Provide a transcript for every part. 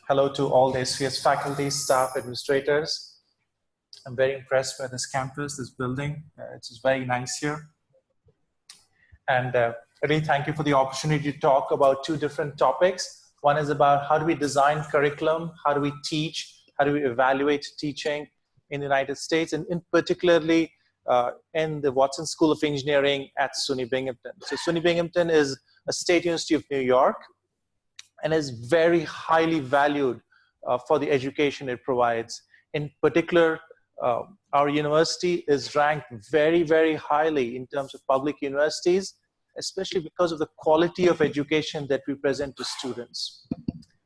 Hello to all the SVES faculty, staff, administrators. I'm very impressed by this campus, this building. It's just very nice here. And I really thank you for the opportunity to talk about two different topics. One is about how do we design curriculum, how do we teach, how do we evaluate teaching in the United States, and in particularly in the Watson School of Engineering at SUNY Binghamton. So SUNY Binghamton is a state university of New York and is very highly valued for the education it provides. In particular, our university is ranked very, very highly in terms of public universities, especially because of the quality of education that we present to students.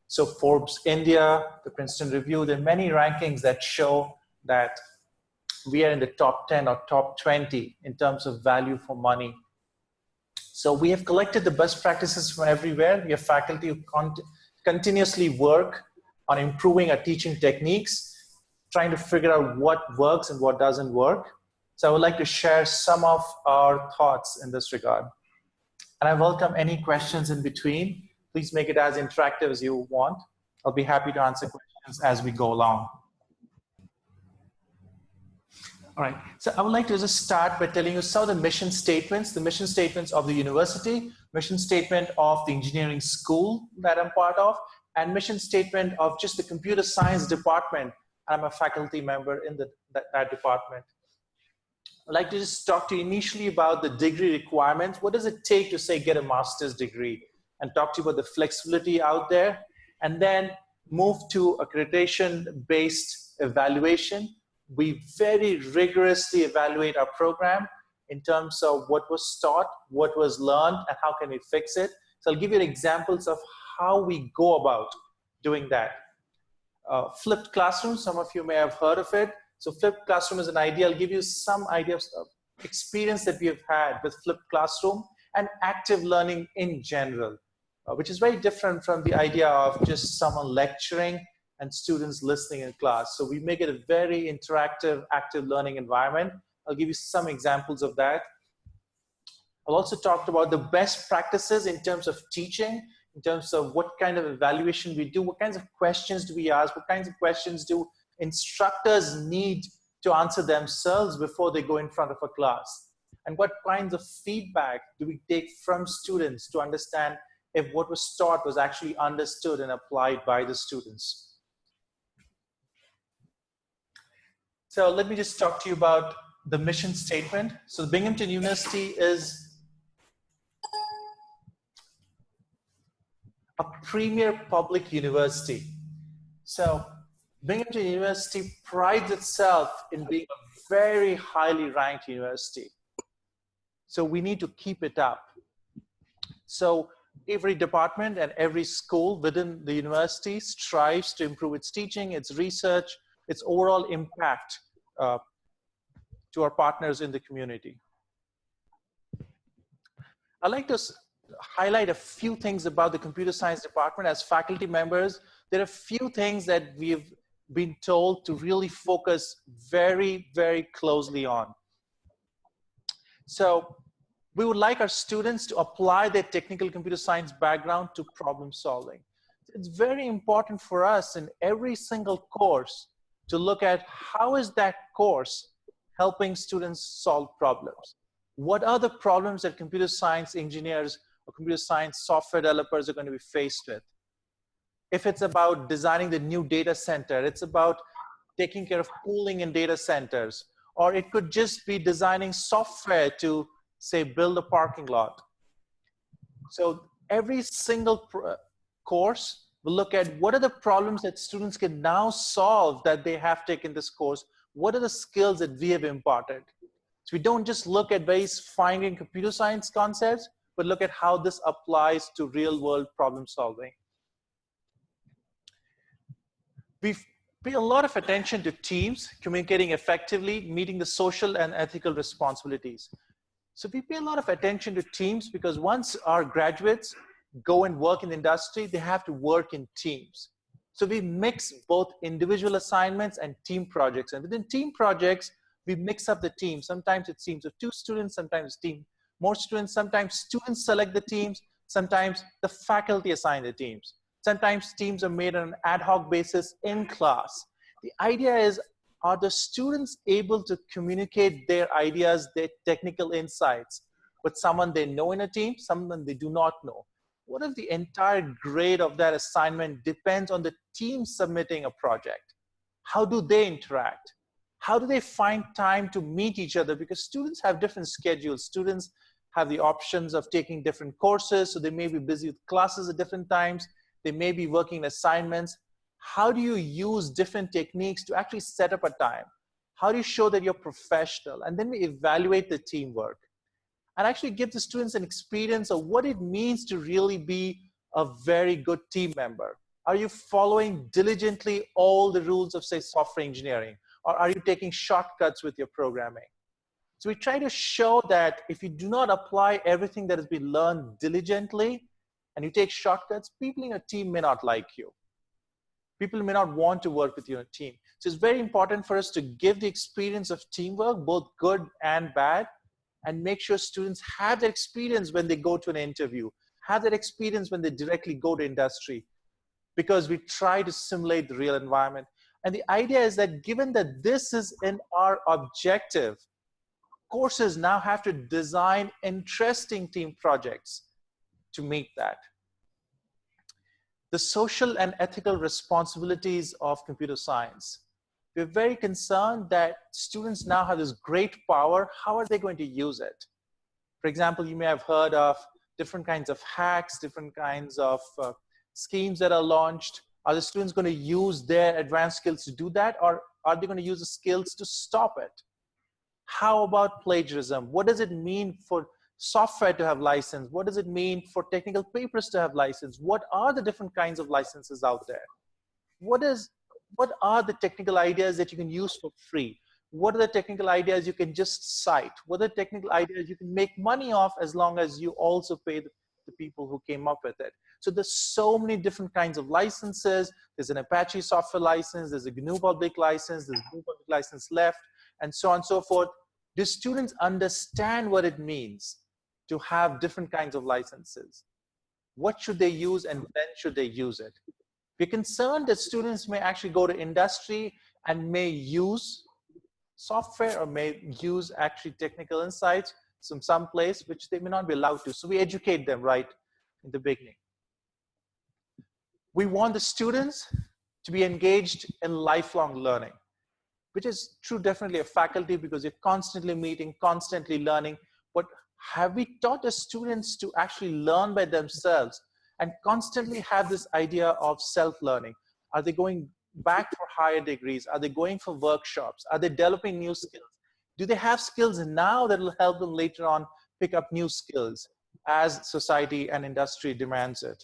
So Forbes India, the Princeton Review, there are many rankings that show that we are in the top 10 or top 20 in terms of value for money. So we have collected the best practices from everywhere. We have faculty who continuously work on improving our teaching techniques, trying to figure out what works and what doesn't work. So I would like to share some of our thoughts in this regard. And I welcome any questions in between. Please make it as interactive as you want. I'll be happy to answer questions as we go along. All right, so I would like to just start by telling you some of the mission statements of the university, mission statement of the engineering school that I'm part of, and mission statement of just the computer science department. I'm a faculty member in that department. I'd like to just talk to you initially about the degree requirements. What does it take to, say, get a master's degree? And talk to you about the flexibility out there, and then move to accreditation-based evaluation. We very rigorously evaluate our program in terms of what was taught, what was learned, and how can we fix it. So I'll give you examples of how we go about doing that. Flipped classroom, some of you may have heard of it. So flipped classroom is an idea. I'll give you some ideas of experience that we have had with flipped classroom and active learning in general, which is very different from the idea of just someone lecturing and students listening in class. So we make it a very interactive, active learning environment. I'll give you some examples of that. I'll also talk about the best practices in terms of teaching, in terms of what kind of evaluation we do, what kinds of questions do we ask, what kinds of questions do instructors need to answer themselves before they go in front of a class, and what kinds of feedback do we take from students to understand if what was taught was actually understood and applied by the students. So let me just talk to you about the mission statement. So Binghamton University is a premier public university. So Binghamton University prides itself in being a very highly ranked university. So we need to keep it up. So every department and every school within the university strives to improve its teaching, its research, its overall impact to our partners in the community. I'd like to highlight a few things about the computer science department. As faculty members, there are a few things that we've been told to really focus very, very closely on. So we would like our students to apply their technical computer science background to problem solving. It's very important for us in every single course to look at how is that course helping students solve problems. What are the problems that computer science engineers or computer science software developers are going to be faced with? If it's about designing the new data center, it's about taking care of cooling in data centers, or it could just be designing software to, say, build a parking lot. So every single course will look at what are the problems that students can now solve that they have taken this course. What are the skills that we have imparted? So we don't just look at very fine-grained computer science concepts, but look at how this applies to real-world problem solving. We pay a lot of attention to teams, communicating effectively, meeting the social and ethical responsibilities. So we pay a lot of attention to teams because once our graduates go and work in the industry, they have to work in teams. So we mix both individual assignments and team projects. And within team projects, we mix up the team. Sometimes it's teams of 2 students, sometimes more students, sometimes students select the teams, sometimes the faculty assign the teams. Sometimes teams are made on an ad hoc basis in class. The idea is, are the students able to communicate their ideas, their technical insights with someone they know in a team, someone they do not know? What if the entire grade of that assignment depends on the team submitting a project? How do they interact? How do they find time to meet each other? Because students have different schedules. Students have the options of taking different courses, so they may be busy with classes at different times. They may be working assignments. How do you use different techniques to actually set up a time? How do you show that you're professional? And then we evaluate the teamwork and actually give the students an experience of what it means to really be a very good team member. Are you following diligently all the rules of, say, software engineering? Or are you taking shortcuts with your programming? So we try to show that if you do not apply everything that has been learned diligently and you take shortcuts, people in your team may not like you. People may not want to work with you in a team. So it's very important for us to give the experience of teamwork, both good and bad, and make sure students have that experience when they go to an interview, have that experience when they directly go to industry, because we try to simulate the real environment. And the idea is that given that this is in our objective, courses now have to design interesting team projects to meet that. The social and ethical responsibilities of computer science. We're very concerned that students now have this great power. How are they going to use it? For example, you may have heard of different kinds of hacks, different kinds of schemes that are launched. Are the students going to use their advanced skills to do that, or are they going to use the skills to stop it? How about plagiarism? What does it mean for software to have license? What does it mean for technical papers to have license? What are the different kinds of licenses out there? What are the technical ideas that you can use for free? What are the technical ideas you can just cite? What are the technical ideas you can make money off as long as you also pay the people who came up with it? So there's so many different kinds of licenses. There's an Apache software license, there's a GNU public license, there's GNU public license left, and so on and so forth. Do students understand what it means to have different kinds of licenses? What should they use and when should they use it? We're concerned that students may actually go to industry and may use software or may use actually technical insights from some place which they may not be allowed to. So we educate them right in the beginning. We want the students to be engaged in lifelong learning, which is true definitely of faculty because you're constantly meeting, constantly learning. But have we taught the students to actually learn by themselves and constantly have this idea of self-learning? Are they going back for higher degrees? Are they going for workshops? Are they developing new skills? Do they have skills now that will help them later on pick up new skills as society and industry demands it?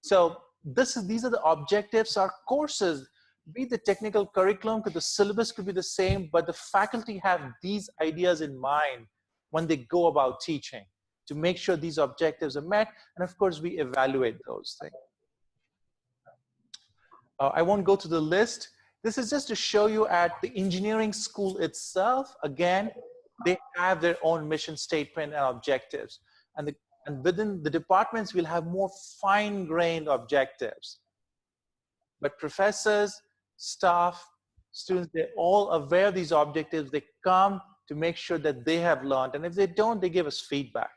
So these are the objectives. Our courses, be the technical curriculum, because the syllabus could be the same, but the faculty have these ideas in mind when they go about teaching to make sure these objectives are met. And of course, we evaluate those things. I won't go to the list. This is just to show you at the engineering school itself. Again, they have their own mission statement and objectives. And within the departments, we'll have more fine-grained objectives. But professors, staff, students, they're all aware of these objectives. They come to make sure that they have learned. And if they don't, they give us feedback.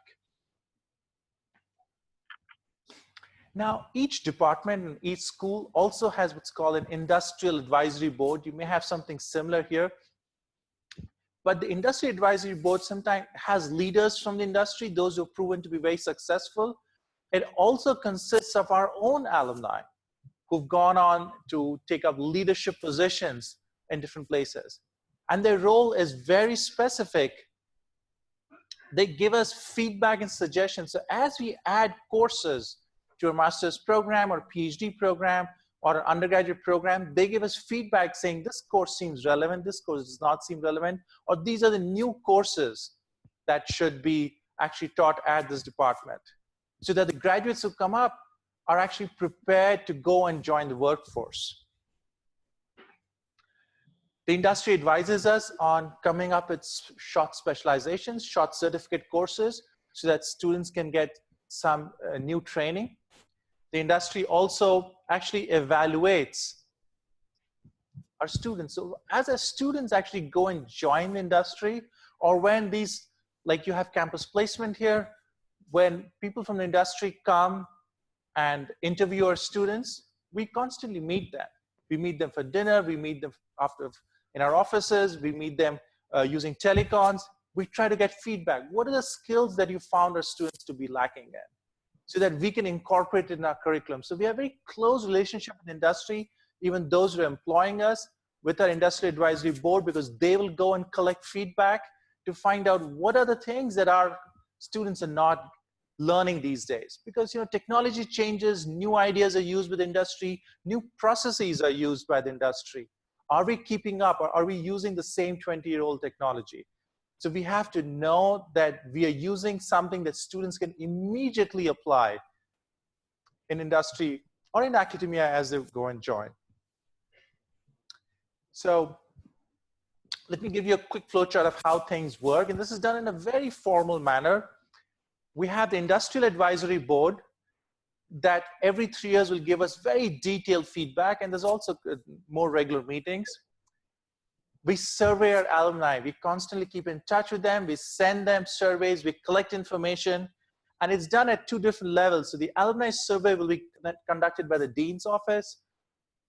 Now, each department and each school also has what's called an industrial advisory board. You may have something similar here. But the industry advisory board sometimes has leaders from the industry, those who have proven to be very successful. It also consists of our own alumni who've gone on to take up leadership positions in different places. And their role is very specific. They give us feedback and suggestions. So as we add courses to a master's program or PhD program or an undergraduate program, they give us feedback saying this course seems relevant, this course does not seem relevant, or these are the new courses that should be actually taught at this department, so that the graduates who come up are actually prepared to go and join the workforce. The industry advises us on coming up with short specializations, short certificate courses, so that students can get some new training. The industry also actually evaluates our students. So as our students actually go and join the industry, or when these, like you have campus placement here, when people from the industry come and interview our students, we constantly meet them. We meet them for dinner, we meet them after in our offices, we meet them using telecons. We try to get feedback. What are the skills that you found our students to be lacking in, so that we can incorporate it in our curriculum? So we have a very close relationship with the industry, even those who are employing us, with our industry advisory board, because they will go and collect feedback to find out what are the things that our students are not learning these days. Because technology changes, new ideas are used with industry, new processes are used by the industry. Are we keeping up, or are we using the same 20-year-old technology? So we have to know that we are using something that students can immediately apply in industry or in academia as they go and join. So let me give you a quick flowchart of how things work. And this is done in a very formal manner. We have the Industrial Advisory Board that every 3 years will give us very detailed feedback. And there's also more regular meetings. We survey our alumni. We constantly keep in touch with them. We send them surveys. We collect information. And it's done at 2 different levels. So the alumni survey will be conducted by the dean's office.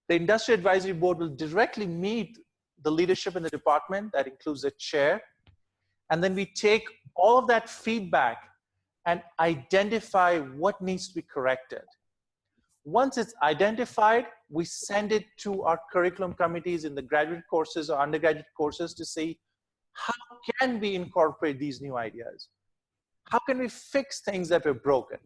The Industrial Advisory Board will directly meet the leadership in the department. That includes the chair. And then we take all of that feedback and identify what needs to be corrected. Once it's identified, we send it to our curriculum committees in the graduate courses or undergraduate courses to see how can we incorporate these new ideas? How can we fix things that were broken?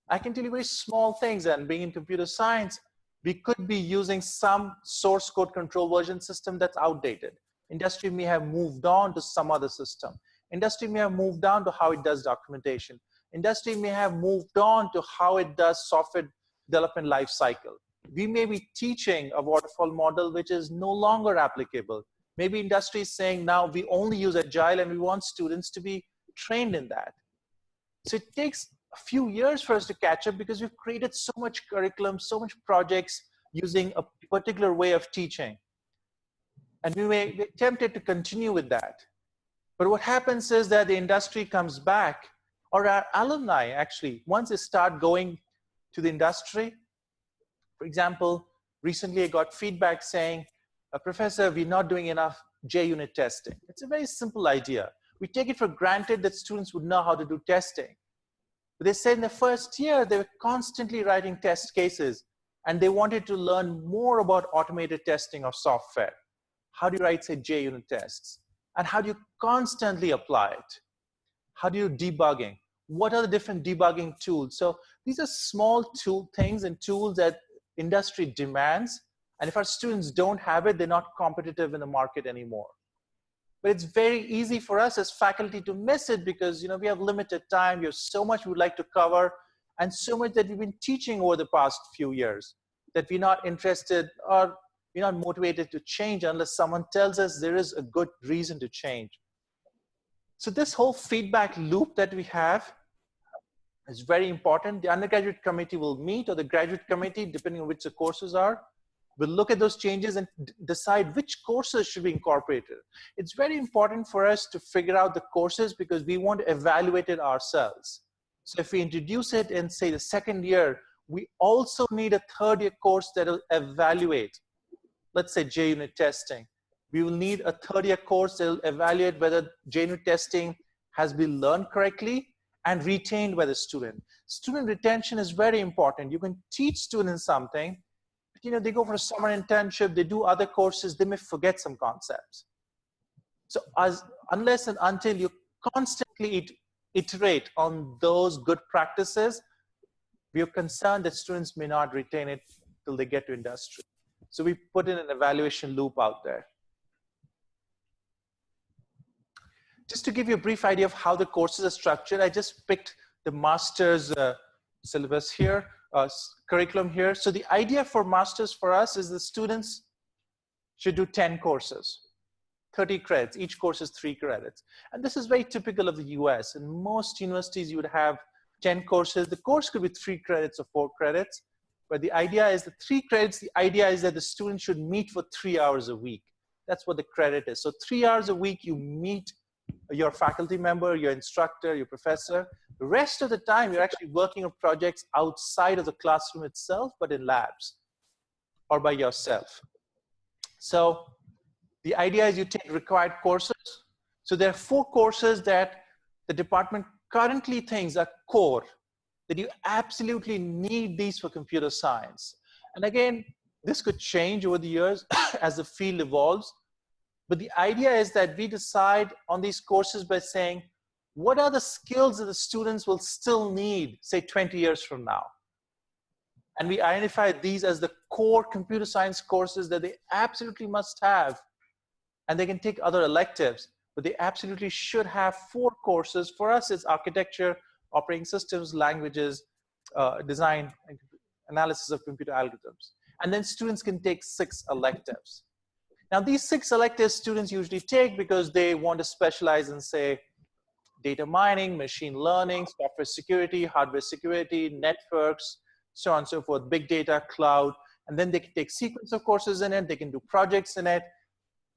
I can tell you very small things, and being in computer science, we could be using some source code control version system that's outdated. Industry may have moved on to some other system. Industry may have moved on to how it does documentation. Industry may have moved on to how it does software development life cycle. We may be teaching a waterfall model which is no longer applicable. Maybe industry is saying now we only use agile and we want students to be trained in that. So it takes a few years for us to catch up because we've created so much curriculum, so much projects using a particular way of teaching. And we may be tempted to continue with that. But what happens is that the industry comes back, or our alumni actually, once they start going to the industry. For example, recently I got feedback saying, Professor, we're not doing enough JUnit testing. It's a very simple idea. We take it for granted that students would know how to do testing. But they said in the first year, they were constantly writing test cases, and they wanted to learn more about automated testing of software. How do you write, say, JUnit tests? And how do you constantly apply it? How do you debugging? What are the different debugging tools? So these are small things and tools that industry demands. And if our students don't have it, they're not competitive in the market anymore. But it's very easy for us as faculty to miss it because we have limited time. We have so much we'd like to cover and so much that we've been teaching over the past few years that we're not interested or we're not motivated to change unless someone tells us there is a good reason to change. So this whole feedback loop that we have is very important. The undergraduate committee will meet, or the graduate committee, depending on which the courses are, will look at those changes and decide which courses should be incorporated. It's very important for us to figure out the courses because we want to evaluate it ourselves. So if we introduce it in, say, the second year, we also need a third year course that will evaluate, let's say, JUnit testing. We will need a third year course that will evaluate whether JUnit testing has been learned correctly and retained by the student. Student retention is very important. You can teach students something, but they go for a summer internship, they do other courses, they may forget some concepts. So unless and until you constantly iterate on those good practices, we are concerned that students may not retain it till they get to industry. So we put in an evaluation loop out there. Just to give you a brief idea of how the courses are structured, I just picked the master's syllabus here, curriculum here. So the idea for master's for us is the students should do 10 courses, 30 credits. Each course is 3 credits. And this is very typical of the US. In most universities, you would have 10 courses. The course could be 3 credits or 4 credits, but the idea is the 3 credits, the idea is that the student should meet for 3 hours a week. That's what the credit is. So 3 hours a week, you meet your faculty member, your instructor, your professor. The rest of the time, you're actually working on projects outside of the classroom itself, but in labs or by yourself. So the idea is you take required courses. So there are 4 courses that the department currently thinks are core, that you absolutely need these for computer science. And again, this could change over the years as the field evolves. But the idea is that we decide on these courses by saying, what are the skills that the students will still need, say 20 years from now? And we identify these as the core computer science courses that they absolutely must have. And they can take other electives, but they absolutely should have 4 courses. For us, it's architecture, operating systems, languages, design, and analysis of computer algorithms. And then students can take 6 electives. Now, these 6 electives students usually take because they want to specialize in, say, data mining, machine learning, software security, hardware security, networks, so on and so forth, big data, cloud, and then they can take sequence of courses in it, they can do projects in it,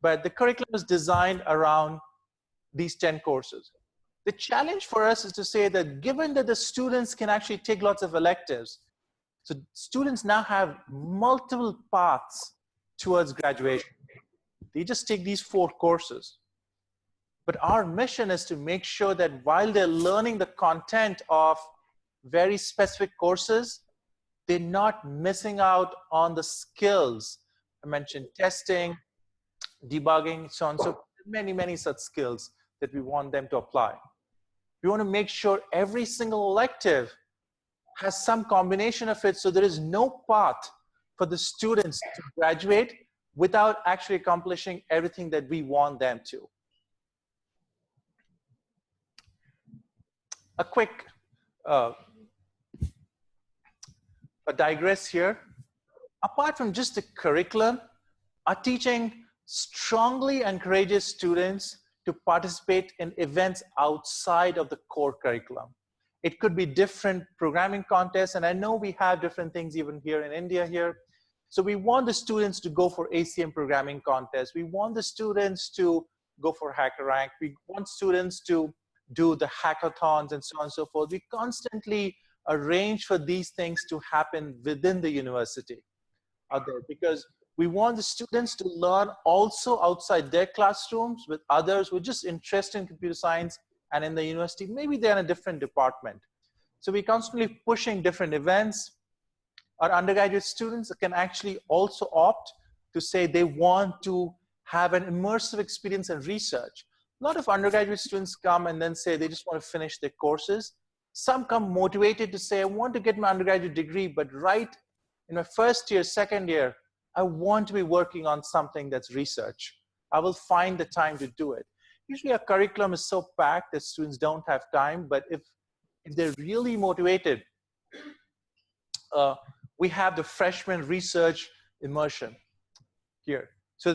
but the curriculum is designed around these 10 courses. The challenge for us is to say that given that the students can actually take lots of electives, so students now have multiple paths towards graduation. They just take these 4 courses. But our mission is to make sure that while they're learning the content of very specific courses, they're not missing out on the skills. I mentioned testing, debugging, so on, so many, many such skills that we want them to apply. We want to make sure every single elective has some combination of it, so there is no path for the students to graduate without actually accomplishing everything that we want them to. A quick a digress here. Apart from just the curriculum, our teaching strongly encourages students to participate in events outside of the core curriculum. It could be different programming contests, and I know we have different things even here in India here. So we want the students to go for ACM programming contests. We want the students to go for HackerRank. We want students to do the hackathons and so on and so forth. We constantly arrange for these things to happen within the university out there, because we want the students to learn also outside their classrooms with others who are just interested in computer science and in the university. Maybe they're in a different department. So we're constantly pushing different events. Our undergraduate students can actually also opt to say they want to have an immersive experience in research. A lot of undergraduate students come and then say they just want to finish their courses. Some come motivated to say, I want to get my undergraduate degree, but right in my first year, second year, I want to be working on something that's research. I will find the time to do it. Usually our curriculum is so packed that students don't have time, but if they're really motivated, we have the freshman research immersion here. So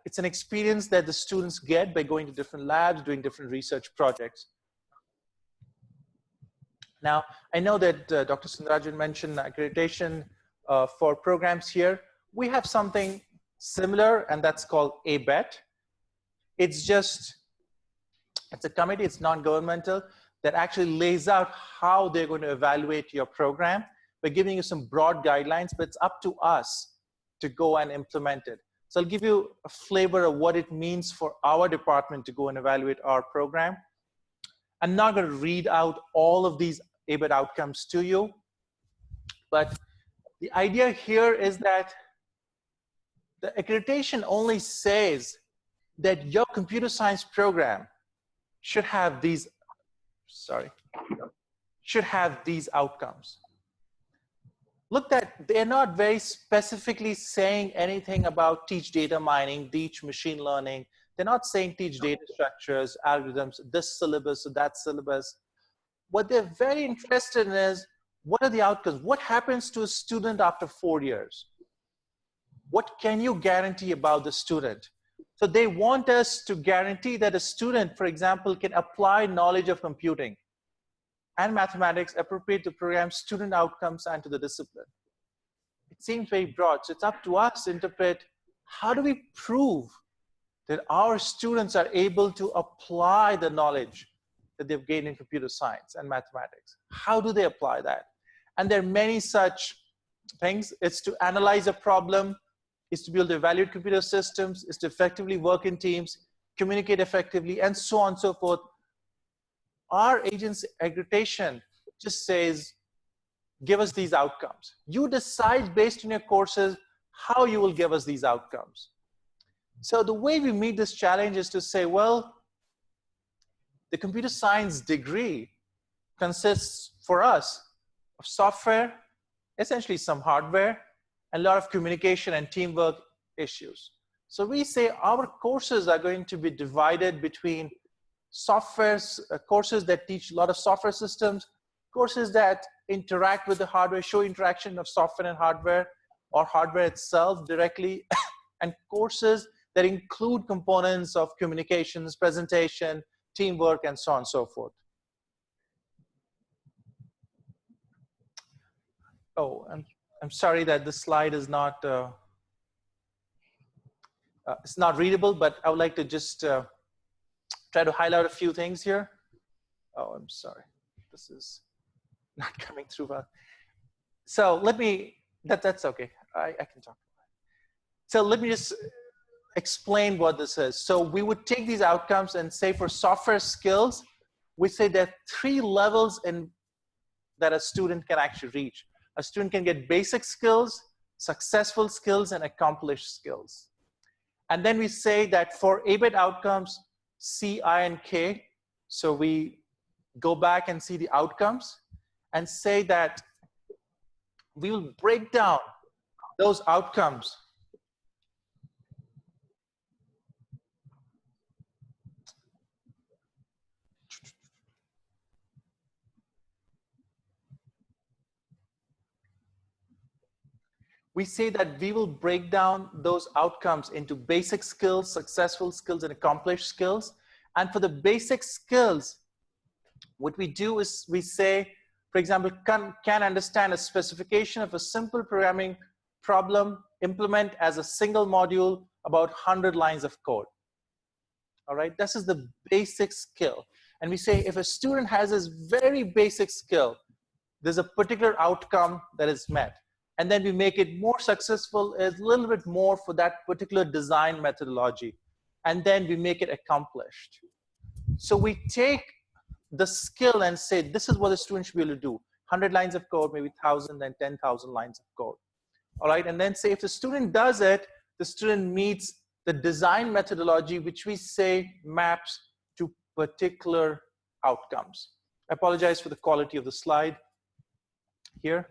it's an experience that the students get by going to different labs, doing different research projects. Now, I know that Dr. Sundararajan mentioned accreditation for programs here. We have something similar, and that's called ABET. It's a committee, it's non-governmental, that actually lays out how they're going to evaluate your program by giving you some broad guidelines, but it's up to us to go and implement it. So I'll give you a flavor of what it means for our department to go and evaluate our program. I'm not going to read out all of these ABET outcomes to you, but the idea here is that the accreditation only says that your computer science program should have these, outcomes. Look, that they're not very specifically saying anything about teach data mining, teach machine learning. They're not saying teach data structures, algorithms, this syllabus or that syllabus. What they're very interested in is, what are the outcomes? What happens to a student after 4 years? What can you guarantee about the student? So they want us to guarantee that a student, for example, can apply knowledge of computing and mathematics appropriate to program student outcomes and to the discipline. It seems very broad, so it's up to us to interpret how do we prove that our students are able to apply the knowledge that they've gained in computer science and mathematics. How do they apply that? And there are many such things. It's to analyze a problem, is to be able to evaluate computer systems, is to effectively work in teams, communicate effectively, and so on and so forth. Our agency accreditation just says, give us these outcomes. You decide based on your courses how you will give us these outcomes. So the way we meet this challenge is to say, well, the computer science degree consists for us of software, essentially some hardware, and a lot of communication and teamwork issues. So we say our courses are going to be divided between software courses that teach a lot of software systems, courses that interact with the hardware, show interaction of software and hardware, or hardware itself directly, and courses that include components of communications, presentation, teamwork, and so on and so forth. Oh, I'm sorry that this slide is not, it's not readable, but I would like to just try to highlight a few things here. Oh, I'm sorry. This is not coming through well. So let me, that's okay. I can talk about it. So let me just explain what this is. So we would take these outcomes and say for software skills, we say there are 3 levels that a student can actually reach. A student can get basic skills, successful skills, and accomplished skills. And then we say that for ABET outcomes, C, I, and K, so we go back and see the outcomes and say that we will break down those outcomes into basic skills, successful skills, and accomplished skills. And for the basic skills, what we do is we say, for example, can understand a specification of a simple programming problem, implement as a single module about 100 lines of code. All right, this is the basic skill. And we say if a student has this very basic skill, there's a particular outcome that is met. And then we make it more successful, a little bit more for that particular design methodology. And then we make it accomplished. So we take the skill and say, this is what the student should be able to do. 100 lines of code, maybe 1,000, then 10,000 lines of code. All right, and then say if the student does it, the student meets the design methodology, which we say maps to particular outcomes. I apologize for the quality of the slide here.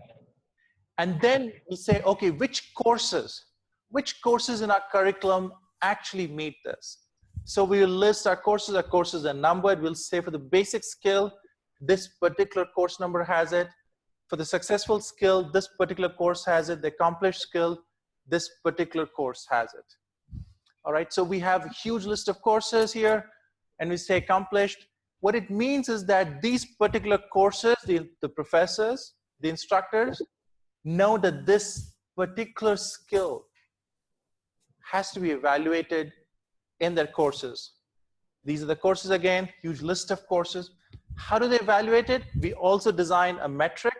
And then we say, okay, which courses in our curriculum actually meet this? So we will list our courses are numbered. We'll say for the basic skill, this particular course number has it. For the successful skill, this particular course has it. The accomplished skill, this particular course has it. All right, so we have a huge list of courses here, and we say accomplished. What it means is that these particular courses, the professors, the instructors, know that this particular skill has to be evaluated in their courses. These are the courses again, huge list of courses. How do they evaluate it? We also design a metric.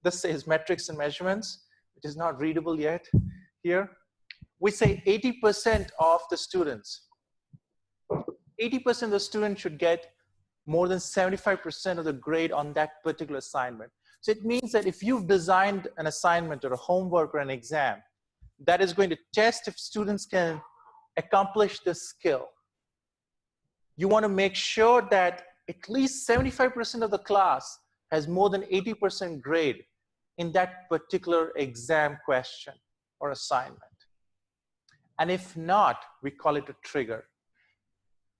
This says metrics and measurements, which is not readable yet here. We say 80% of the students, 80% of the students should get more than 75% of the grade on that particular assignment. So it means that if you've designed an assignment or a homework or an exam that is going to test if students can accomplish this skill, you want to make sure that at least 75% of the class has more than 80% grade in that particular exam question or assignment. And if not, we call it a trigger.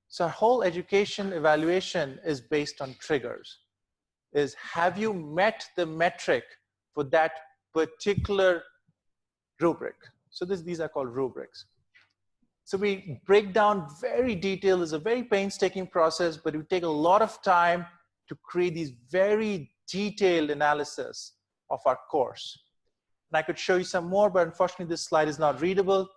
So our whole education evaluation is based on triggers. Is have you met the metric for that particular rubric? So these are called rubrics. So we break down very detailed. It's a very painstaking process, but it would take a lot of time to create these very detailed analysis of our course. And I could show you some more, but unfortunately this slide is not readable.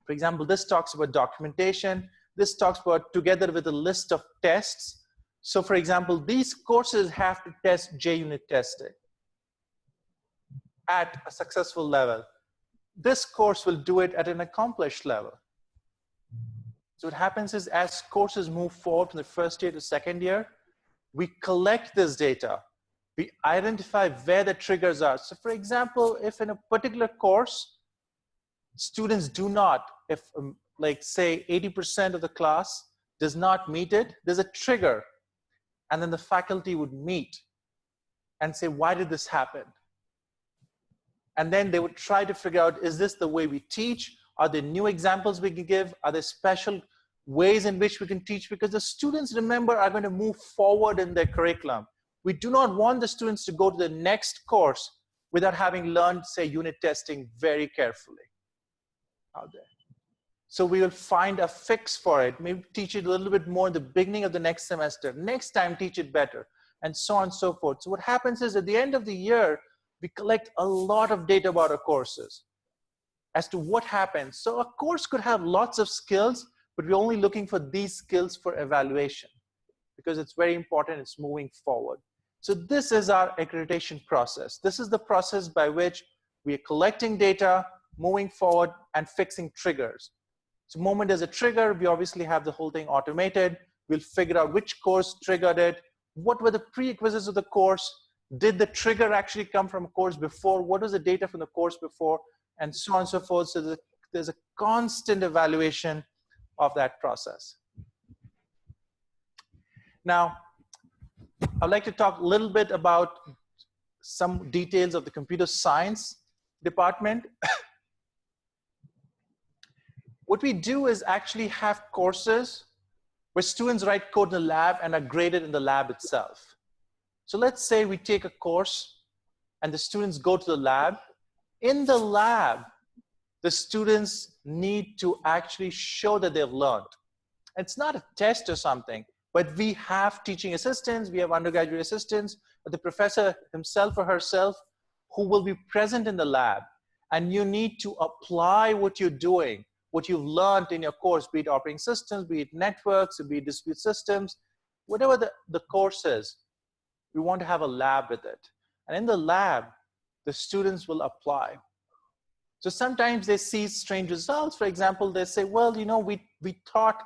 For example, this talks about documentation. This talks about together with a list of tests. So for example, these courses have to test JUnit testing at a successful level. This course will do it at an accomplished level. So what happens is as courses move forward from the first year to second year, we collect this data. We identify where the triggers are. So for example, if in a particular course, students do not, if like say 80% of the class does not meet it, there's a trigger. And then the faculty would meet and say, why did this happen? And then they would try to figure out, is this the way we teach? Are there new examples we can give? Are there special ways in which we can teach? Because the students, remember, are going to move forward in their curriculum. We do not want the students to go to the next course without having learned, say, unit testing very carefully out there. So we will find a fix for it. Maybe teach it a little bit more in the beginning of the next semester. Next time, teach it better, and so on and so forth. So what happens is at the end of the year, we collect a lot of data about our courses as to what happens. So a course could have lots of skills, but we're only looking for these skills for evaluation because it's very important, it's moving forward. So this is our accreditation process. This is the process by which we are collecting data, moving forward, and fixing triggers. So the moment there's a trigger, we obviously have the whole thing automated. We'll figure out which course triggered it, what were the prerequisites of the course, did the trigger actually come from a course before, what was the data from the course before, and so on and so forth. So there's a constant evaluation of that process. Now, I'd like to talk a little bit about some details of the computer science department. What we do is actually have courses where students write code in the lab and are graded in the lab itself. So let's say we take a course and the students go to the lab. In the lab, the students need to actually show that they've learned. It's not a test or something, but we have teaching assistants, we have undergraduate assistants, but the professor himself or herself who will be present in the lab. And you need to apply what you're doing, what you've learned in your course, be it operating systems, be it networks, be it dispute systems, whatever the course is, we want to have a lab with it. And in the lab, the students will apply. So sometimes they see strange results. For example, they say, well, you know, we thought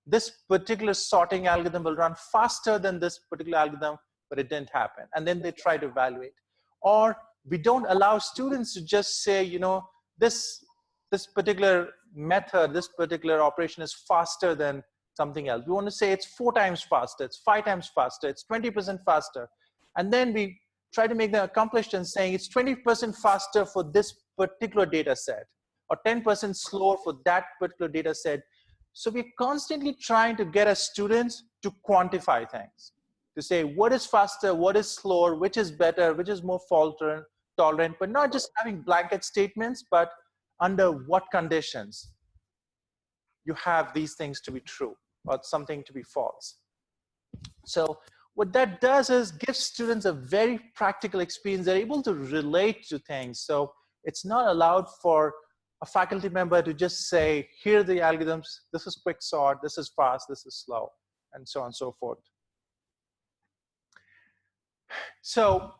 this particular sorting algorithm will run faster than this particular algorithm, but it didn't happen. And then they try to evaluate. Or we don't allow students to just say, you know, this particular method, this particular operation is faster than something else. We want to say it's 4 times faster, it's 5 times faster, it's 20% faster. And then we try to make them accomplished in saying it's 20% faster for this particular data set or 10% slower for that particular data set. So we're constantly trying to get our students to quantify things, to say what is faster, what is slower, which is better, which is more fault tolerant, but not just having blanket statements, but under what conditions you have these things to be true or something to be false. So what that does is give students a very practical experience. They're able to relate to things. So it's not allowed for a faculty member to just say, here are the algorithms, this is quick sort, this is fast, this is slow, and so on and so forth. So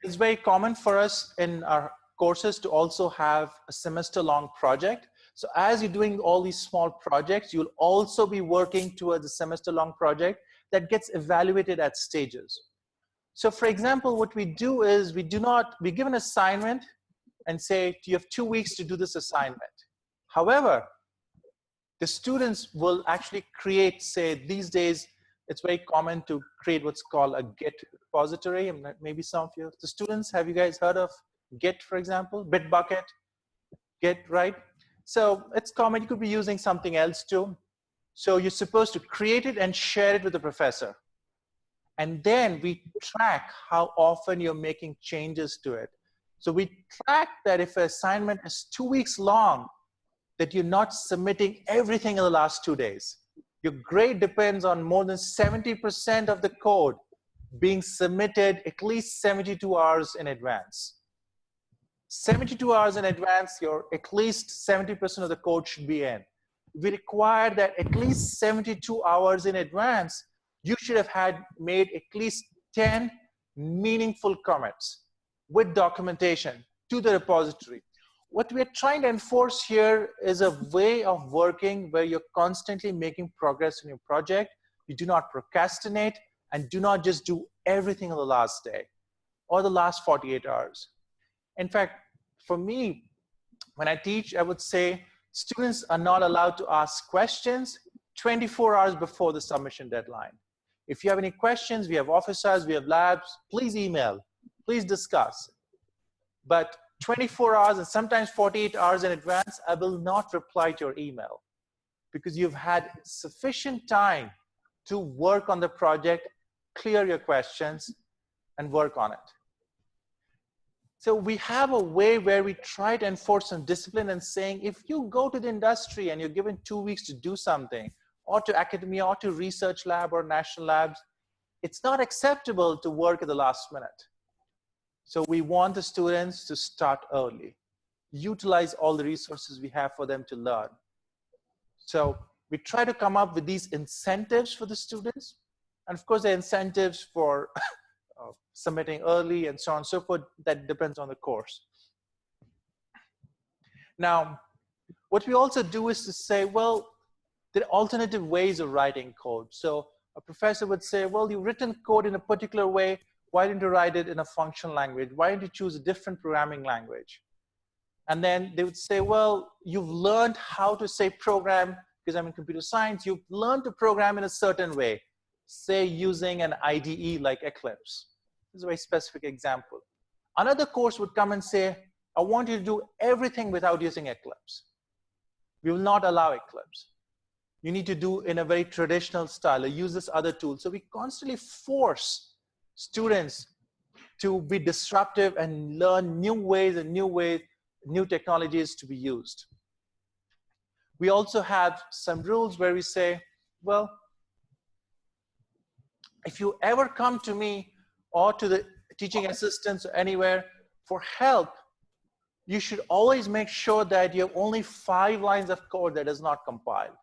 it's very common for us in our courses to also have a semester-long project. So as you're doing all these small projects, you'll also be working towards a semester-long project that gets evaluated at stages. So for example, what we do is we give an assignment and say, you have 2 weeks to do this assignment. However, the students will actually create, say, these days, it's very common to create what's called a Git repository. And maybe some of you, the students, have you guys heard of Git, for example? Bitbucket, Git, right? So it's common, you could be using something else too. So you're supposed to create it and share it with the professor. And then we track how often you're making changes to it. So we track that if an assignment is 2 weeks long, that you're not submitting everything in the last 2 days. Your grade depends on more than 70% of the code being submitted at least 72 hours in advance. 72 hours in advance, at least 70% of the code should be in. We require that at least 72 hours in advance, you should have made at least 10 meaningful commits with documentation to the repository. What we're trying to enforce here is a way of working where you're constantly making progress in your project. You do not procrastinate and do not just do everything on the last day or the last 48 hours. In fact, for me, when I teach, I would say students are not allowed to ask questions 24 hours before the submission deadline. If you have any questions, we have office hours, we have labs, please email, please discuss. But 24 hours and sometimes 48 hours in advance, I will not reply to your email because you've had sufficient time to work on the project, clear your questions, and work on it. So we have a way where we try to enforce some discipline and saying, if you go to the industry and you're given 2 weeks to do something, or to academia, or to research lab or national labs, it's not acceptable to work at the last minute. So we want the students to start early, utilize all the resources we have for them to learn. So we try to come up with these incentives for the students. And of course, the incentives for submitting early and so on and so forth, that depends on the course. Now, what we also do is to say, well, there are alternative ways of writing code. So a professor would say, well, you've written code in a particular way. Why didn't you write it in a functional language? Why didn't you choose a different programming language? And then they would say, well, you've learned how to say program, because I'm in computer science, you've learned to program in a certain way, say using an IDE like Eclipse. This is a very specific example. Another course would come and say, I want you to do everything without using Eclipse. We will not allow Eclipse. You need to do in a very traditional style or use this other tool. So we constantly force students to be disruptive and learn new ways, new technologies to be used. We also have some rules where we say, well, if you ever come to me or to the teaching assistants or anywhere for help, you should always make sure that you have only 5 lines of code that does not compile.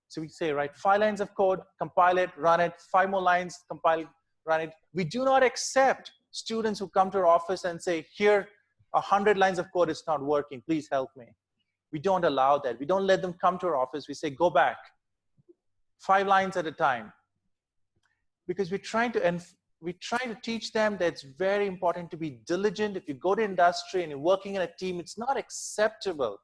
So we say, right, 5 lines of code, compile it, run it, 5 more lines, compile, run it. We do not accept students who come to our office and say, here, 100 lines of code is not working, please help me. We don't allow that. We don't let them come to our office. We say, go back, 5 lines at a time. Because we're trying to teach them that it's very important to be diligent. If you go to industry and you're working in a team, it's not acceptable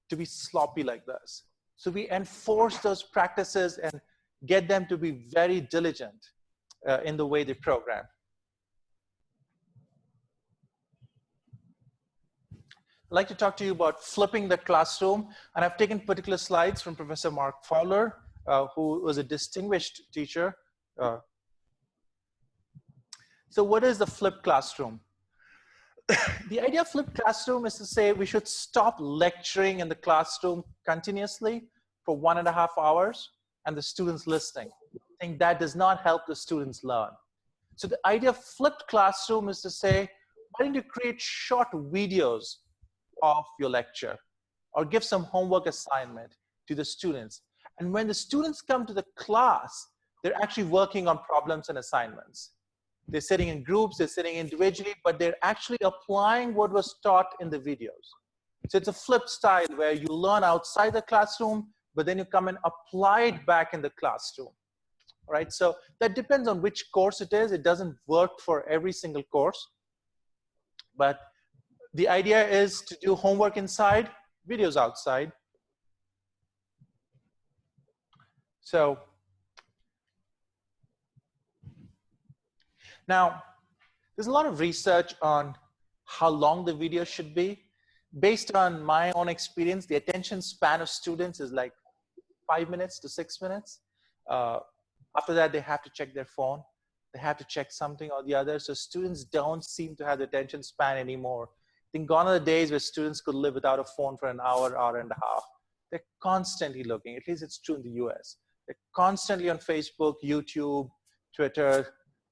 to be sloppy like this. So we enforce those practices and get them to be very diligent in the way they program. I'd like to talk to you about flipping the classroom. And I've taken particular slides from Professor Mark Fowler, who was a distinguished teacher. So what is the flipped classroom? The idea of flipped classroom is to say we should stop lecturing in the classroom continuously for 1.5 hours and the students listening. I think that does not help the students learn. So the idea of flipped classroom is to say, why don't you create short videos of your lecture or give some homework assignment to the students. And when the students come to the class, they're actually working on problems and assignments. They're sitting in groups, they're sitting individually, but they're actually applying what was taught in the videos. So it's a flipped style where you learn outside the classroom, but then you come and apply it back in the classroom. All right, so that depends on which course it is. It doesn't work for every single course. But the idea is to do homework inside, videos outside. So now, there's a lot of research on how long the video should be. Based on my own experience, the attention span of students is like 5 minutes to 6 minutes. After that, they have to check their phone. They have to check something or the other. So students don't seem to have the attention span anymore. I think gone are the days where students could live without a phone for an hour, hour and a half. They're constantly looking, at least it's true in the US. They're constantly on Facebook, YouTube, Twitter,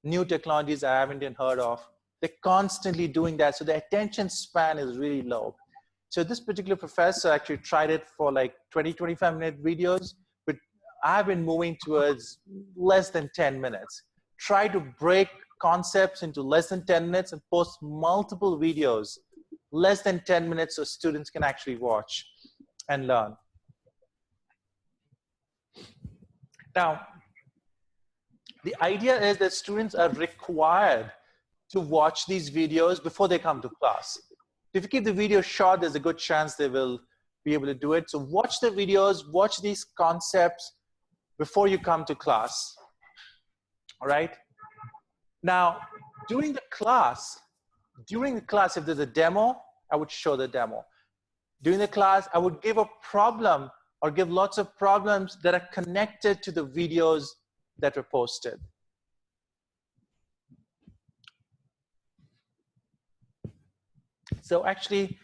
new technologies I haven't even heard of. They're constantly doing that. So the attention span is really low. So this particular professor actually tried it for like 20, 25-minute videos, but I've been moving towards less than 10 minutes. Try to break concepts into less than 10 minutes and post multiple videos, less than 10 minutes so students can actually watch and learn. Now, the idea is that students are required to watch these videos before they come to class. If you keep the video short, there's a good chance they will be able to do it. So watch the videos, watch these concepts before you come to class. All right? Now, during the class, if there's a demo, I would show the demo. During the class, I would give a problem or give lots of problems that are connected to the videos that were posted. So actually,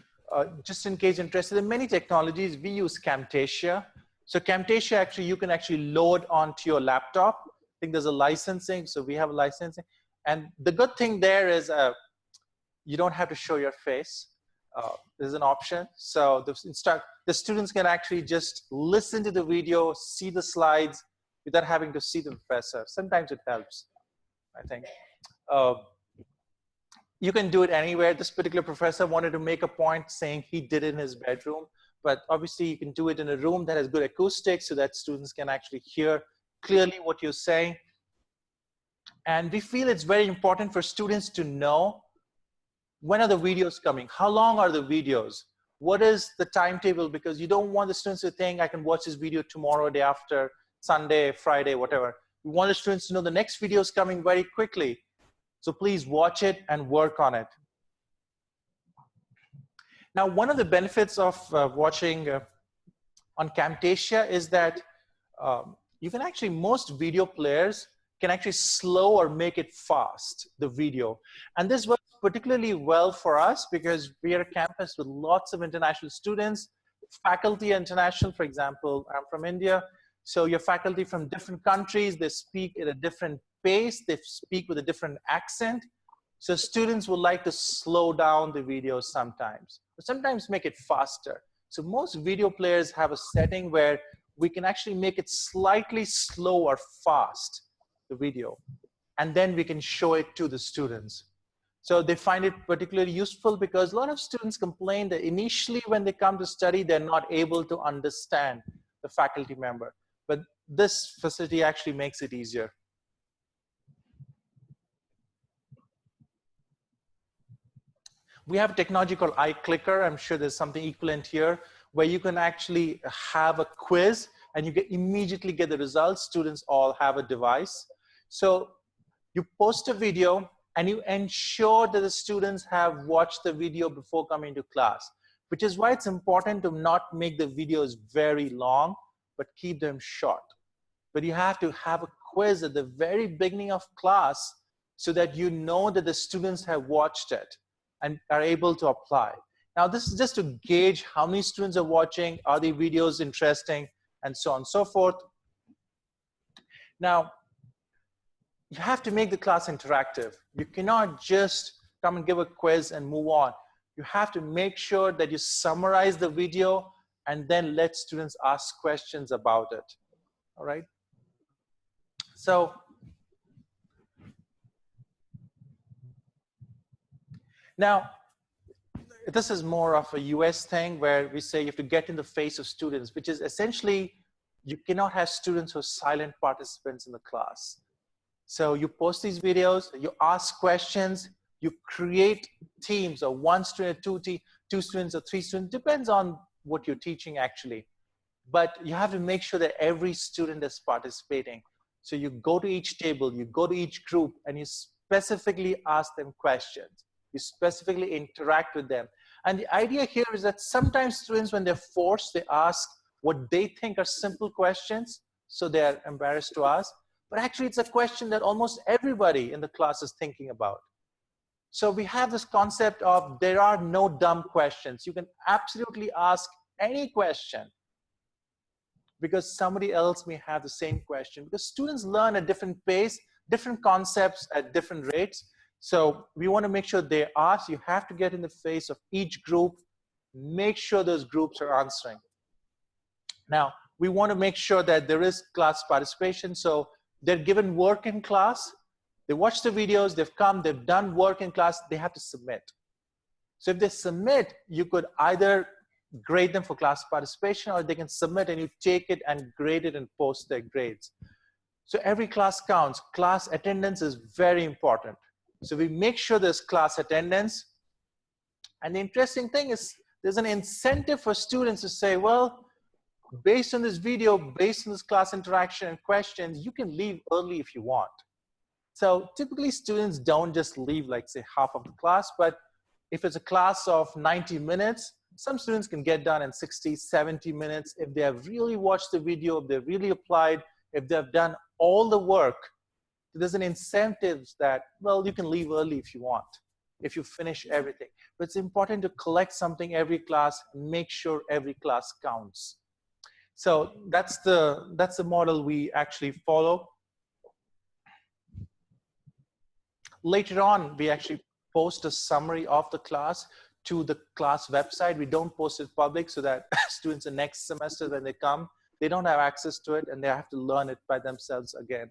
just in case you're interested in many technologies, we use Camtasia. So Camtasia, actually, you can actually load onto your laptop. I think there's a licensing, so we have a licensing. And the good thing there is you don't have to show your face. There's an option. So the students can actually just listen to the video, see the slides, without having to see the professor. Sometimes it helps, I think. You can do it anywhere. This particular professor wanted to make a point saying he did it in his bedroom, but obviously you can do it in a room that has good acoustics so that students can actually hear clearly what you're saying. And we feel it's very important for students to know when are the videos coming, how long are the videos, what is the timetable, because you don't want the students to think I can watch this video tomorrow, day after, Sunday, Friday, whatever. We want the students to know the next video is coming very quickly. So please watch it and work on it. Now, one of the benefits of watching on Camtasia is that you can actually, most video players can actually slow or make it fast, the video. And this works particularly well for us because we are a campus with lots of international students, faculty international. For example, I'm from India. So your faculty from different countries, they speak at a different pace, they speak with a different accent. So students would like to slow down the videos sometimes, but sometimes make it faster. So most video players have a setting where we can actually make it slightly slow or fast, the video, and then we can show it to the students. So they find it particularly useful because a lot of students complain that initially when they come to study, they're not able to understand the faculty member. But this facility actually makes it easier. We have a technology called iClicker. I'm sure there's something equivalent here where you can actually have a quiz and you immediately get the results. Students all have a device. So you post a video and you ensure that the students have watched the video before coming to class, which is why it's important to not make the videos very long, but keep them short. But you have to have a quiz at the very beginning of class so that you know that the students have watched it and are able to apply. Now, this is just to gauge how many students are watching, are the videos interesting, and so on and so forth. Now, you have to make the class interactive. You cannot just come and give a quiz and move on. You have to make sure that you summarize the video and then let students ask questions about it. All right? So, now, this is more of a US thing where we say you have to get in the face of students, which is essentially you cannot have students who are silent participants in the class. So you post these videos, you ask questions, you create teams of 1 student, 2 students, or 3 students, depends on what you're teaching actually. But you have to make sure that every student is participating. So you go to each table, you go to each group, and you specifically ask them questions. You specifically interact with them. And the idea here is that sometimes students, when they're forced, they ask what they think are simple questions, so they're embarrassed to ask. But actually, it's a question that almost everybody in the class is thinking about. So we have this concept of there are no dumb questions. You can absolutely ask any question because somebody else may have the same question. Because students learn at different pace, different concepts at different rates. So we want to make sure they ask. You have to get in the face of each group, make sure those groups are answering. Now, we want to make sure that there is class participation. So they're given work in class, they watch the videos, they've come, they've done work in class, they have to submit. So if they submit, you could either grade them for class participation, or they can submit and you take it and grade it and post their grades. So every class counts. Class attendance is very important. So we make sure there's class attendance. And the interesting thing is there's an incentive for students to say, well, based on this video, based on this class interaction and questions, you can leave early if you want. So typically students don't just leave like say half of the class, but if it's a class of 90 minutes, some students can get done in 60, 70 minutes if they have really watched the video, if they've really applied, if they've done all the work. There's an incentive that, well, you can leave early if you want, if you finish everything. But it's important to collect something every class and make sure every class counts. So that's the model we actually follow. Later on, we actually post a summary of the class to the class website. We don't post it public so that students the next semester when they come, they don't have access to it and they have to learn it by themselves again.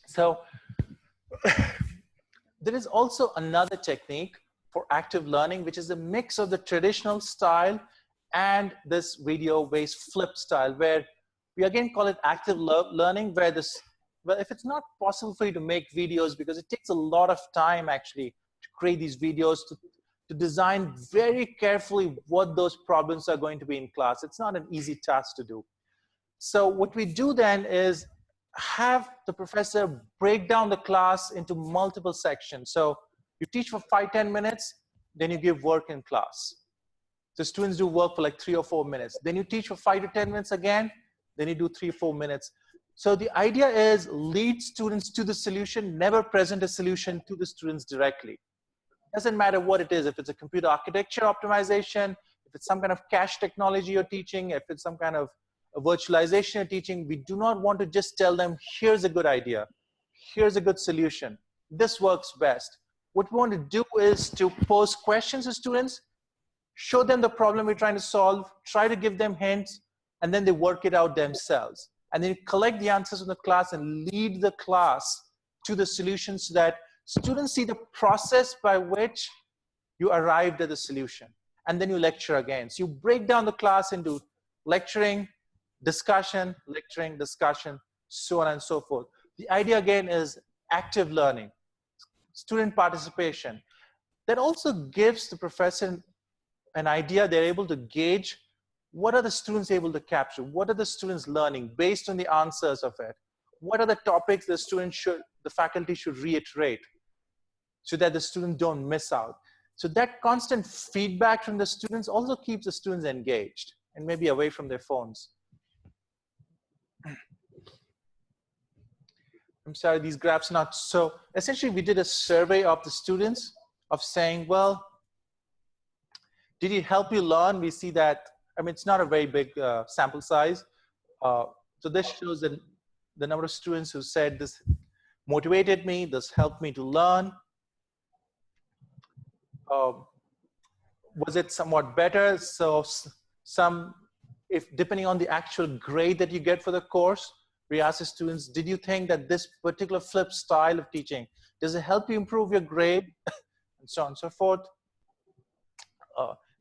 So there is also another technique for active learning, which is a mix of the traditional style and this video-based flip style, where we again call it active learning, where this, well, if it's not possible for you to make videos because it takes a lot of time actually to create these videos, to design very carefully what those problems are going to be in class. It's not an easy task to do. So what we do then is have the professor break down the class into multiple sections. So you teach for 5-10 minutes, then you give work in class. So students do work for like 3 or 4 minutes. Then you teach for 5 to 10 minutes again, then you do 3 or 4 minutes. So the idea is lead students to the solution, never present a solution to the students directly. Doesn't matter what it is, if it's a computer architecture optimization, if it's some kind of cache technology you're teaching, if it's some kind of a virtualization you're teaching, we do not want to just tell them, here's a good idea, here's a good solution, this works best. What we want to do is to pose questions to students, show them the problem we're trying to solve, try to give them hints, and then they work it out themselves. And then you collect the answers from the class and lead the class to the solution so that students see the process by which you arrived at the solution. And then you lecture again. So you break down the class into lecturing, discussion, lecturing, discussion, so on and so forth. The idea again is active learning, student participation. That also gives the professor an idea. They're able to gauge what are the students able to capture, what are the students learning based on the answers of it, what are the topics the faculty should reiterate so that the students don't miss out. So that constant feedback from the students also keeps the students engaged and maybe away from their phones. I'm sorry, these graphs are not so. Essentially, we did a survey of the students of saying, well, did it help you learn? We see that, I mean, it's not a very big sample size. So this shows the number of students who said this motivated me, this helped me to learn. Was it somewhat better? So depending on the actual grade that you get for the course, we asked the students, did you think that this particular flip style of teaching, does it help you improve your grade? And so on and so forth.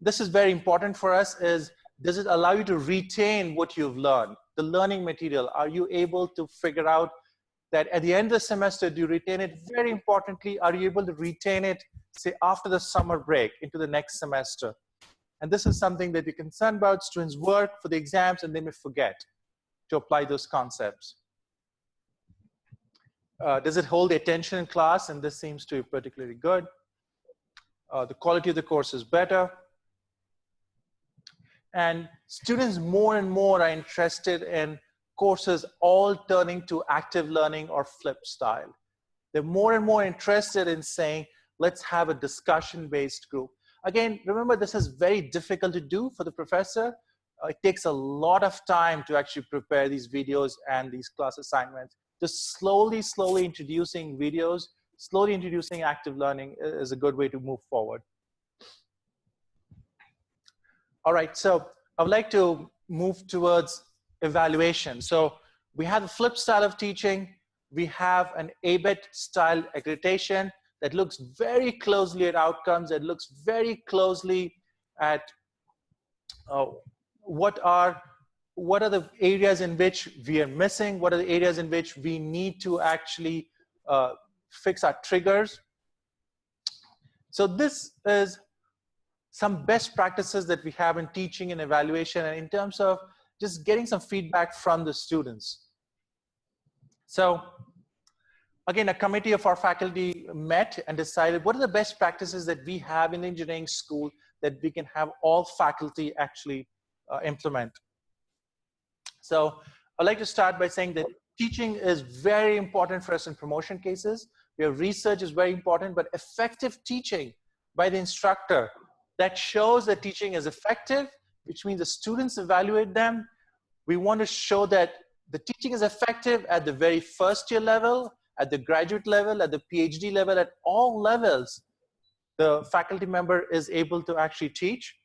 This is very important for us, is does it allow you to retain what you've learned? The learning material, are you able to figure out that at the end of the semester, do you retain it? Very importantly, are you able to retain it, say, after the summer break into the next semester? And this is something that you're concerned about. Students work for the exams and they may forget to apply those concepts. Does it hold attention in class? And this seems to be particularly good. The quality of the course is better. And students more and more are interested in courses all turning to active learning or flip style. They're more and more interested in saying, let's have a discussion-based group. Again, remember, this is very difficult to do for the professor. it takes a lot of time to actually prepare these videos and these class assignments. Just slowly introducing videos, slowly introducing active learning is a good way to move forward. All right, so I would like to move towards evaluation. So we have a flip style of teaching. We have an ABET style accreditation that looks very closely at outcomes, that looks very closely at what are the areas in which we are missing, what are the areas in which we need to actually fix our triggers. So this is some best practices that we have in teaching and evaluation, and in terms of just getting some feedback from the students. So again, a committee of our faculty met and decided what are the best practices that we have in the engineering school that we can have all faculty actually implement. So I'd like to start by saying that teaching is very important for us in promotion cases. Your research is very important, but effective teaching by the instructor that shows that teaching is effective, which means the students evaluate them. We want to show that the teaching is effective at the very first year level, at the graduate level, at the PhD level, at all levels. The faculty member is able to actually teach.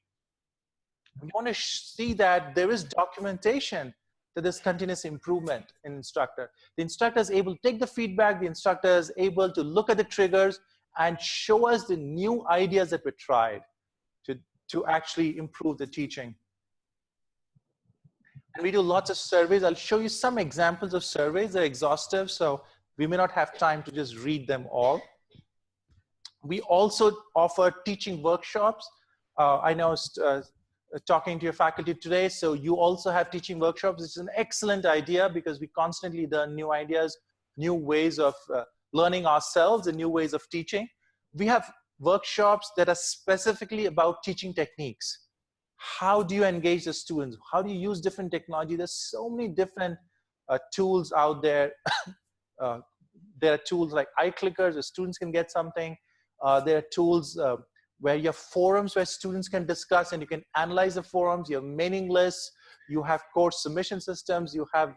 We want to see that there is documentation that there's continuous improvement in instructor. The instructor is able to take the feedback, the instructor is able to look at the triggers and show us the new ideas that were tried to actually improve the teaching. And we do lots of surveys. I'll show you some examples of surveys. They're exhaustive, so we may not have time to just read them all. We also offer teaching workshops. I know talking to your faculty today, so you also have teaching workshops. It's an excellent idea because we constantly learn new ideas, new ways of learning ourselves and new ways of teaching. We have workshops that are specifically about teaching techniques. How do you engage the students? How do you use different technology? There's so many different tools out there. There are tools like iClickers where students can get something. There are tools where you have forums where students can discuss and you can analyze the forums. You have mailing lists. You have course submission systems. You have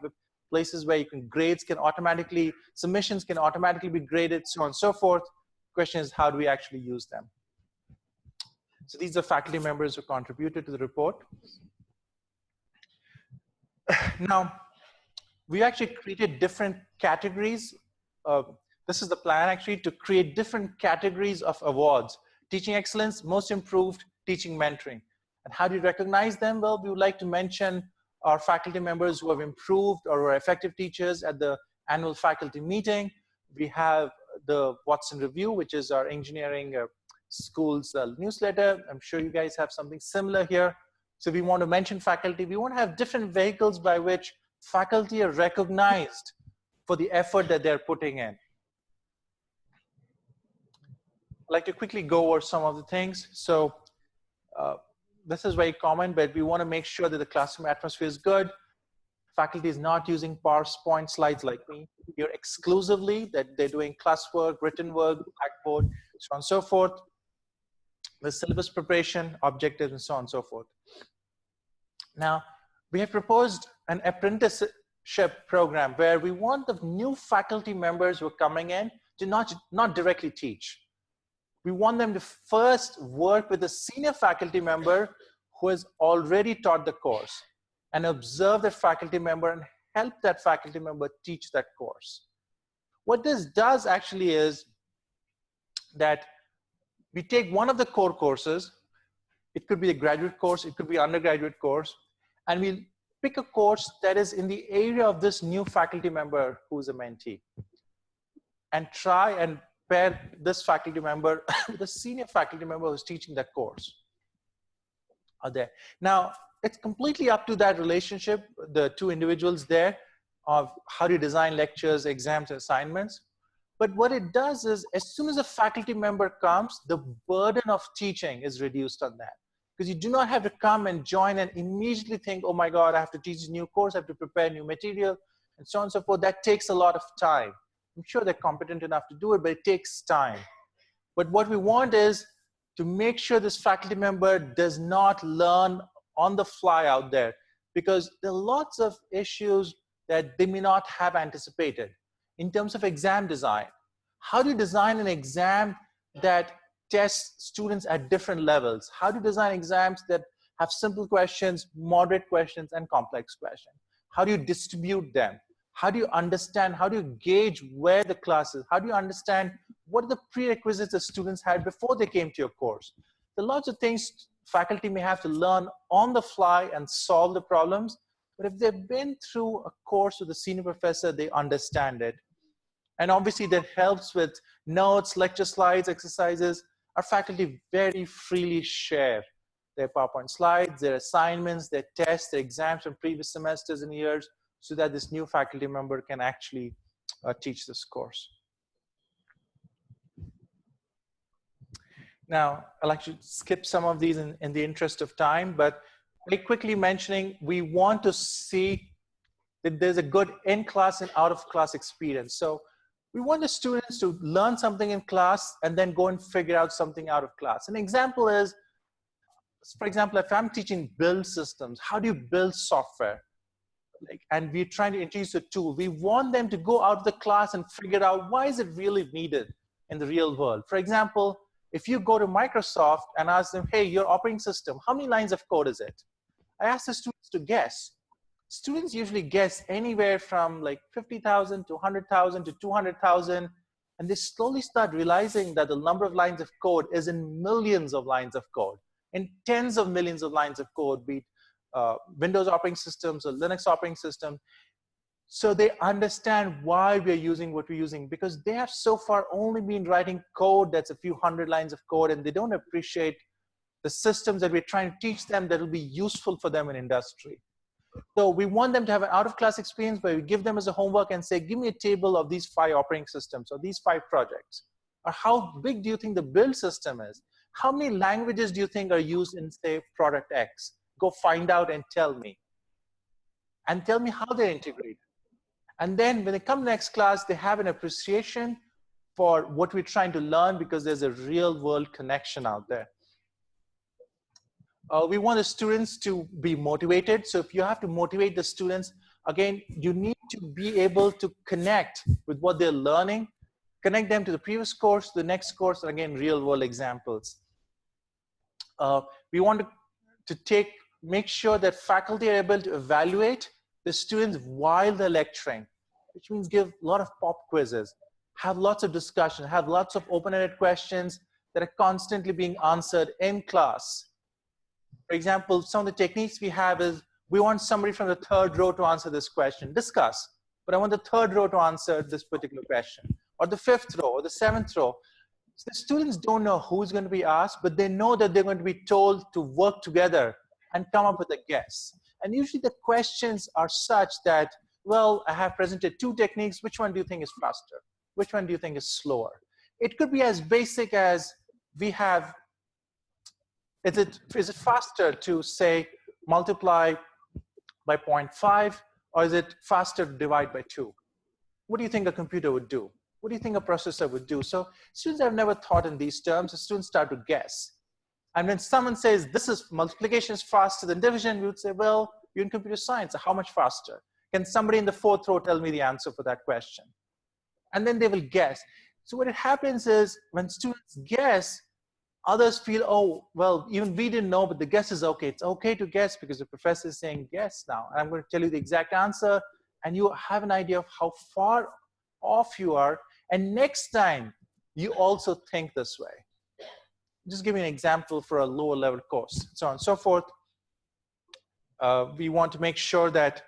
places where you can submissions can automatically be graded, so on and so forth. Question is, how do we actually use them? So these are faculty members who contributed to the report. Now, we actually created different categories. This is the plan actually, to create different categories of awards. Teaching excellence, most improved, teaching mentoring. And how do you recognize them? Well, we would like to mention our faculty members who have improved or are effective teachers at the annual faculty meeting. We have the Watson Review, which is our engineering school's newsletter. I'm sure you guys have something similar here. So we want to mention faculty. We want to have different vehicles by which faculty are recognized for the effort that they're putting in. I'd like to quickly go over some of the things. So this is very common, but we want to make sure that the classroom atmosphere is good. Faculty is not using PowerPoint slides like me here exclusively, that they're doing classwork, written work, Blackboard, so on and so forth. The syllabus preparation, objectives, and so on and so forth. Now, we have proposed an apprenticeship program where we want the new faculty members who are coming in to not directly teach. We want them to first work with a senior faculty member who has already taught the course and observe that faculty member and help that faculty member teach that course. What this does actually is that we take one of the core courses, it could be a graduate course, it could be undergraduate course, and we'll pick a course that is in the area of this new faculty member who's a mentee, and try and pair this faculty member with a senior faculty member who's teaching that course. Are there. Now, it's completely up to that relationship, the two individuals there, of how do you design lectures, exams, and assignments. But what it does is, as soon as a faculty member comes, the burden of teaching is reduced on that. Because you do not have to come and join and immediately think, oh my God, I have to teach a new course, I have to prepare new material, and so on and so forth. That takes a lot of time. I'm sure they're competent enough to do it, but it takes time. But what we want is to make sure this faculty member does not learn on the fly out there, because there are lots of issues that they may not have anticipated in terms of exam design. How do you design an exam that tests students at different levels? How do you design exams that have simple questions, moderate questions, and complex questions? How do you distribute them? How do you understand, how do you gauge where the class is? How do you understand what are the prerequisites the students had before they came to your course? There are lots of things faculty may have to learn on the fly and solve the problems, but if they've been through a course with a senior professor, they understand it. And obviously that helps with notes, lecture slides, exercises. Our faculty very freely share their PowerPoint slides, their assignments, their tests, their exams from previous semesters and years, so that this new faculty member can actually teach this course. Now, I'll actually skip some of these in the interest of time, but very quickly mentioning, we want to see that there's a good in-class and out-of-class experience. So we want the students to learn something in class and then go and figure out something out of class. An example is, for example, if I'm teaching build systems, how do you build software? And we're trying to introduce a tool. We want them to go out of the class and figure out why is it really needed in the real world. For example, if you go to Microsoft and ask them, hey, your operating system, how many lines of code is it? I ask the students to guess. Students usually guess anywhere from like 50,000 to 100,000 to 200,000. And they slowly start realizing that the number of lines of code is in millions of lines of code, in tens of millions of lines of code, be it Windows operating systems or Linux operating system. So they understand why we're using what we're using, because they have so far only been writing code that's a few hundred lines of code, and they don't appreciate the systems that we're trying to teach them that will be useful for them in industry. So we want them to have an out-of-class experience where we give them as a homework and say, give me a table of these 5 operating systems or these 5 projects. Or how big do you think the build system is? How many languages do you think are used in, say, product X? Go find out and tell me. And tell me how they're integrated. And then when they come to the next class, they have an appreciation for what we're trying to learn, because there's a real world connection out there. We want the students to be motivated. So if you have to motivate the students, again, you need to be able to connect with what they're learning, connect them to the previous course, the next course, and again, real world examples. We want to make sure that faculty are able to evaluate the students while they're lecturing, which means give a lot of pop quizzes, have lots of discussion, have lots of open-ended questions that are constantly being answered in class. For example, some of the techniques we have is, we want somebody from the 3rd row to answer this question, discuss, but I want the 3rd row to answer this particular question, or the 5th row, or the 7th row. So the students don't know who's going to be asked, but they know that they're going to be told to work together and come up with a guess. And usually the questions are such that, well, I have presented 2 techniques. Which one do you think is faster? Which one do you think is slower? It could be as basic as, we have, is it faster to, say, multiply by 0.5, or is it faster to divide by 2? What do you think a computer would do? What do you think a processor would do? So students have never thought in these terms. The students start to guess. And when someone says, this is multiplication is faster than division, we would say, well, you're in computer science, so how much faster? Can somebody in the 4th row tell me the answer for that question? And then they will guess. So what happens is, when students guess, others feel, oh, well, even we didn't know, but the guess is okay. It's okay to guess because the professor is saying guess now. And I'm going to tell you the exact answer, and you have an idea of how far off you are. And next time, you also think this way. Just give me an example for a lower level course, so on and so forth. We want to make sure that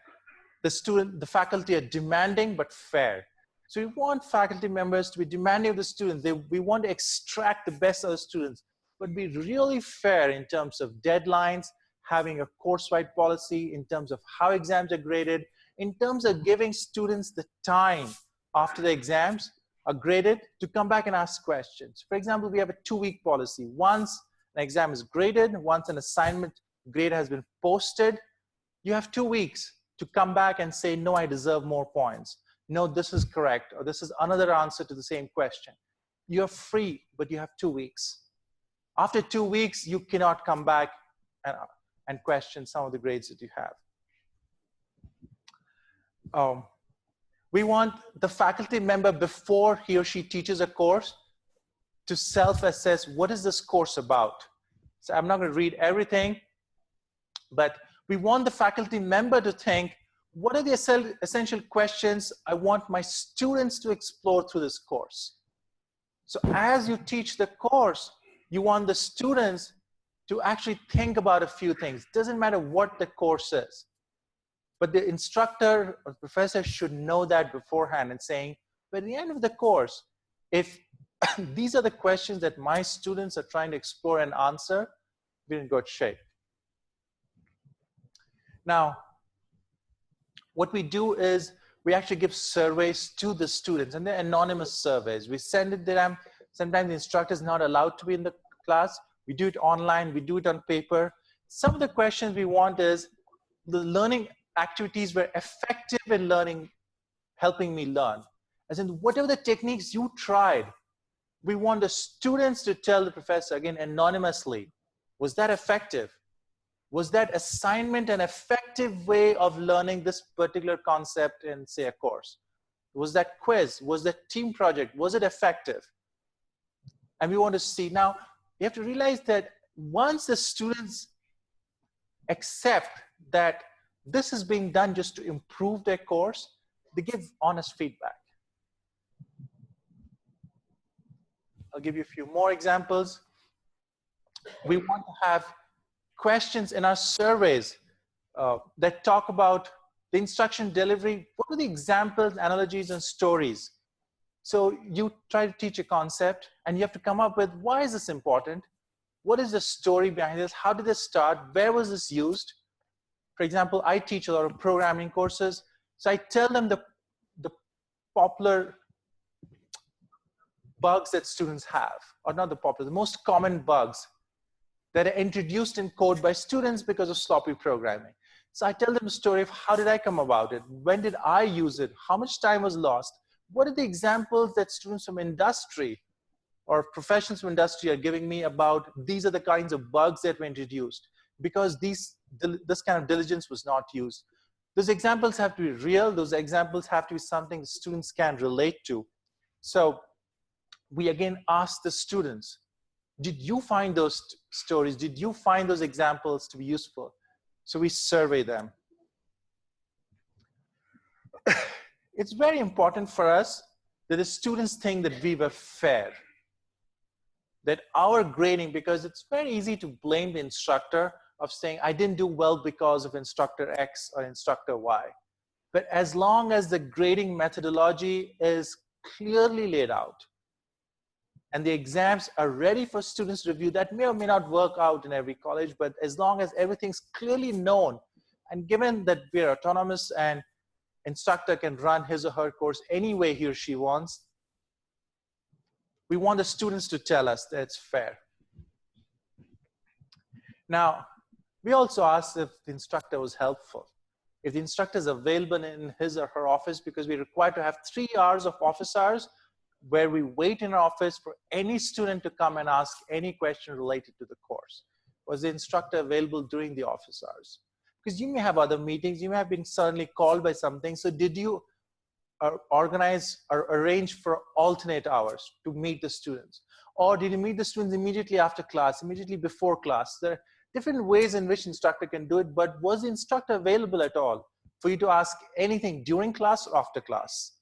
the faculty are demanding but fair. So we want faculty members to be demanding of the students. We want to extract the best of the students, but be really fair in terms of deadlines, having a course-wide policy in terms of how exams are graded, in terms of giving students the time after the exams are graded to come back and ask questions. For example, we have a 2-week policy. Once an exam is graded, once an assignment grade has been posted, you have 2 weeks to come back and say, no, I deserve more points. No, this is correct, or this is another answer to the same question. You're free, but you have 2 weeks. After 2 weeks, you cannot come back and question some of the grades that you have. We want the faculty member, before he or she teaches a course, to self-assess, what is this course about? So I'm not going to read everything, but we want the faculty member to think, what are the essential questions I want my students to explore through this course? So as you teach the course, you want the students to actually think about a few things. Doesn't matter what the course is, but the instructor or professor should know that beforehand and saying, by the end of the course, if these are the questions that my students are trying to explore and answer, we're in good shape. Now, what we do is we actually give surveys to the students, and they're anonymous surveys. We send it to them. Sometimes the instructor is not allowed to be in the class. We do it online. We do it on paper. Some of the questions we want is, the learning activities were effective in learning, helping me learn. As in, whatever the techniques you tried, we want the students to tell the professor, again, anonymously, was that effective? Was that assignment an effective way of learning this particular concept in, say, a course? Was that quiz? Was that team project? Was it effective? And we want to see. Now, you have to realize that once the students accept that this is being done just to improve their course, they give honest feedback. I'll give you a few more examples. We want to have questions in our surveys that talk about the instruction delivery. What are the examples, analogies, and stories? So you try to teach a concept, and you have to come up with, why is this important? What is the story behind this? How did this start? Where was this used? For example, I teach a lot of programming courses. So I tell them the popular bugs that students have, or not the popular, the most common bugs that are introduced in code by students because of sloppy programming. So I tell them a story of, how did I come about it? When did I use it? How much time was lost? What are the examples that students from industry or professionals from industry are giving me about, these are the kinds of bugs that were introduced because this kind of diligence was not used. Those examples have to be real. Those examples have to be something students can relate to. So we again ask the students, did you find those stories? Did you find those examples to be useful? So we survey them. It's very important for us that the students think that we were fair. That our grading, because it's very easy to blame the instructor of saying, I didn't do well because of instructor X or instructor Y. But as long as the grading methodology is clearly laid out, and the exams are ready for students to review, that may or may not work out in every college, but as long as everything's clearly known, and given that we're autonomous and instructor can run his or her course any way he or she wants, we want the students to tell us that it's fair. Now, we also asked if the instructor was helpful. If the instructor is available in his or her office, because we're required to have 3 hours of office hours where we wait in our office for any student to come and ask any question related to the course. Was the instructor available during the office hours? Because you may have other meetings, you may have been suddenly called by something. So did you organize or arrange for alternate hours to meet the students? Or did you meet the students immediately after class, immediately before class? There are different ways in which instructor can do it, but was the instructor available at all for you to ask anything during class or after class?